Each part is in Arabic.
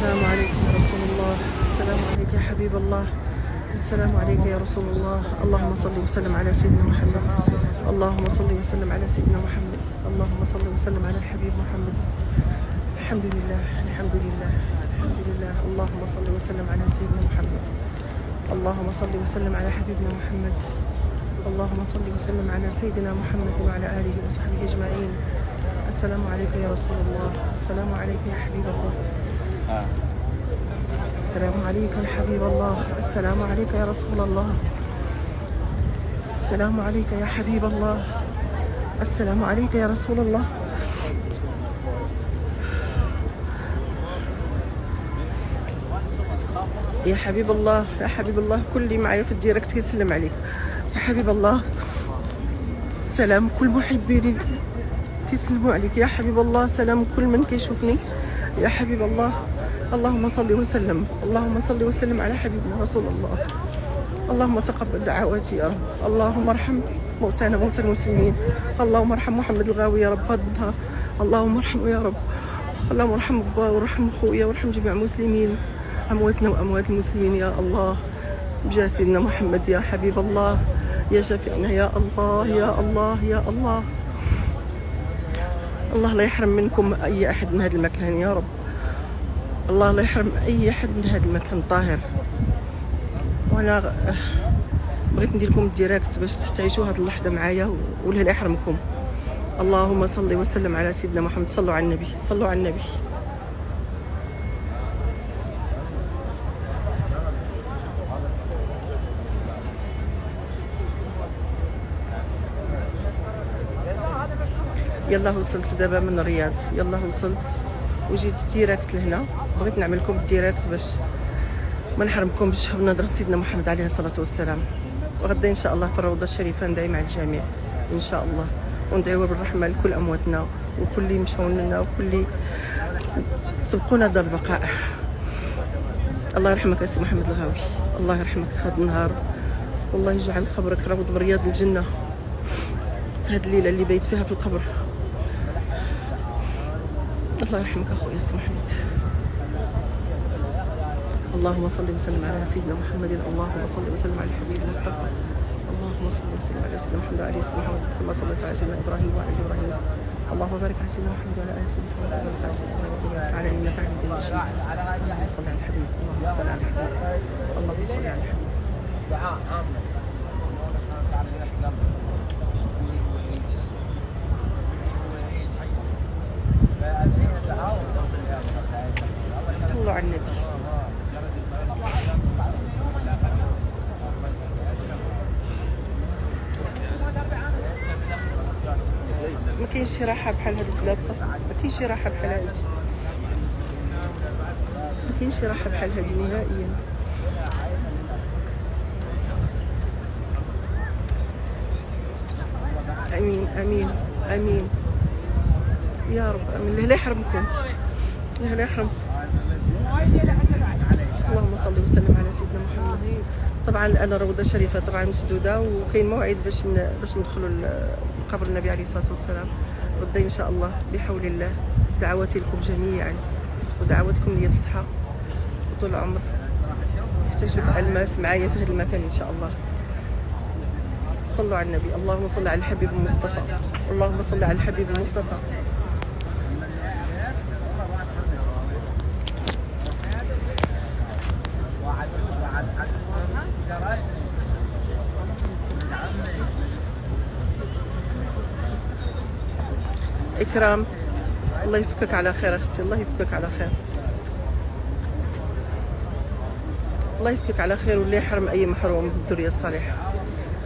السلام عليكم يا رسول الله. السلام عليك يا حبيب الله. السلام عليك يا رسول الله. اللهم صل وسلم على سيدنا محمد. اللهم صل وسلم على سيدنا محمد. اللهم صل وسلم على الحبيب محمد. الحمد لله الحمد لله الحمد لله. اللهم صل وسلم على سيدنا محمد. اللهم صل وسلم على حبيبنا محمد. اللهم صل وسلم على سيدنا محمد وعلى آله وصحبه أجمعين. السلام عليك يا رسول الله. السلام عليك يا حبيب الله. السلام عليك يا حبيب الله. السلام عليك يا رسول الله. السلام عليك يا حبيب الله. السلام عليك يا رسول الله. يا حبيب الله يا حبيب الله، كل اللي معايا في الديريكت كيسلم عليك يا حبيب الله. سلام كل محبيني كيسلموا عليك يا حبيب الله. سلام كل من كيشوفني يا حبيب الله. اللهم صل وسلم، اللهم صل وسلم على حبيبنا رسول الله. اللهم تقبل دعواتي يا رب. اللهم ارحم موتانا موتى المسلمين. اللهم ارحم محمد الغاوي يا رب فضلها. اللهم ارحمه يا رب. اللهم ارحم با وارحم خويا وارحم جميع المسلمين، امواتنا واموات المسلمين يا الله. بجاه سيدنا محمد يا حبيب الله، يا شفيعنا يا الله يا الله يا الله. الله لا يحرم منكم اي احد من هذا المكان يا رب. الله لا يحرم اي احد من هذا المكان الطاهر. وانا بغيت ندير لكم الديريكت باش تعيشوا هذه اللحظه معايا ولا لا يحرمكم. اللهم صل وسلم على سيدنا محمد. صلوا على النبي، صلوا على النبي. يلا وصلت دابا من الرياض، يلا وصلت وجيت ديريكت لهنا. بغيت نعمل لكم الديريكت باش ما نحرمكمش بنظرة سيدنا محمد عليه الصلاة والسلام. وغدا ان شاء الله في الروضة الشريفة ندعي مع الجميع ان شاء الله، وندعيو بالرحمة لكل امواتنا وكل اللي مشاو لنا وكل اللي سبقونا دار البقاء. الله يرحمك يا سي محمد الغاوي، الله يرحمك في هذا النهار، والله يجعل قبرك روض من رياض الجنة في هذه الليلة اللي بيت فيها في القبر. الله يرحمك اخويا سي محمد. اللهم صل وسلم على سيدنا محمد. اللهم صل وسلم على الحبيب المصطفى. اللهم صل وسلم على سيدنا محمد وعلى سيدنا محمد كما صليت على سيدنا ابراهيم وعلى ال ابراهيم. اللهم بارك على سيدنا محمد وعلى ال سيدنا محمد وعلى ال سيدنا محمد وعلى انك حميد مجيد. اللهم صل على الحبيب. اللهم صل على الحبيب. اللهم صل على الحبيب. صلوا على النبي. ما كاينش شي راحه بحال هاد البلاد، صح؟ ما كاينش شي راحه بحال هادي، ما كاينش شي راحه بحال هادي نهائيا. امين امين امين يا رب. امين. لا يحرمكم، لا يحرمكم. اللهم صل وسلم على سيدنا محمد. طبعا الان الروضه شريفه طبعا مسدوده وكاين موعد باش ندخلوا لقبر النبي عليه الصلاه والسلام غدا ان شاء الله بحول الله. دعواتي لكم جميعا ودعواتكم لي بالصحه وطول العمر حتى نشوف الماس معايا في هذا المكان ان شاء الله. صلوا على النبي. اللهم صل على الحبيب المصطفى. اللهم صل على الحبيب المصطفى. إكرام الله يفكك على خير أختي، الله يفكك على خير، الله يفكك على خير واللي يحرم أي محروم بالذرية الصالحة.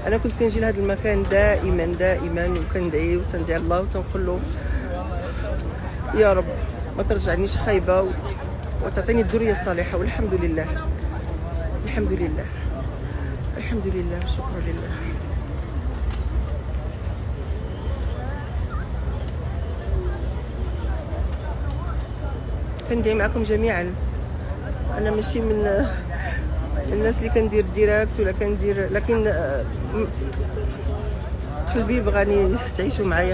أنا كنت كنجي لهذا المكان دائما دائما وكندعي وتندعي الله وتنقول له يا رب ما ترجعنيش خايبة وتعطيني الذرية الصالحة. والحمد لله الحمد لله الحمد لله شكرا لله. كندعي معكم جميعا. انا ماشي من الناس اللي كندير ديريكت ولا كندير، لكن قلبي بغاني تعيشوا معايا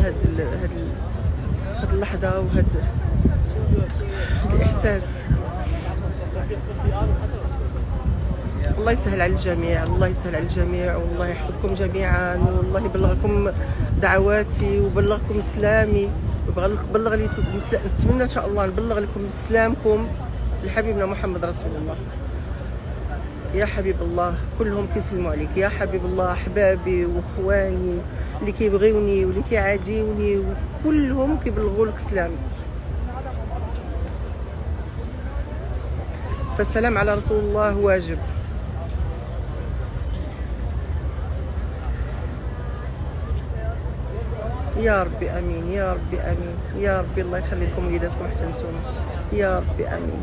هاد اللحظه وهاد الاحساس الله يسهل على الجميع، الله يسهل على الجميع، والله يحفظكم جميعا، والله يبلغكم دعواتي وبلغكم سلامي، وبلغ لكم نتمنى ان شاء الله نبلغ لكم سلامكم لحبيبنا محمد رسول الله. يا حبيب الله كلهم كيسلموا عليك يا حبيب الله، احبابي واخواني اللي كيبغيوني واللي كيعاديوني وكلهم كيبلغوا لك سلامي. فالسلام على رسول الله واجب. يا ربي امين، يا ربي امين، يا ربي الله يخلي لكم وليداتكم حتى نتوما، يا ربي امين.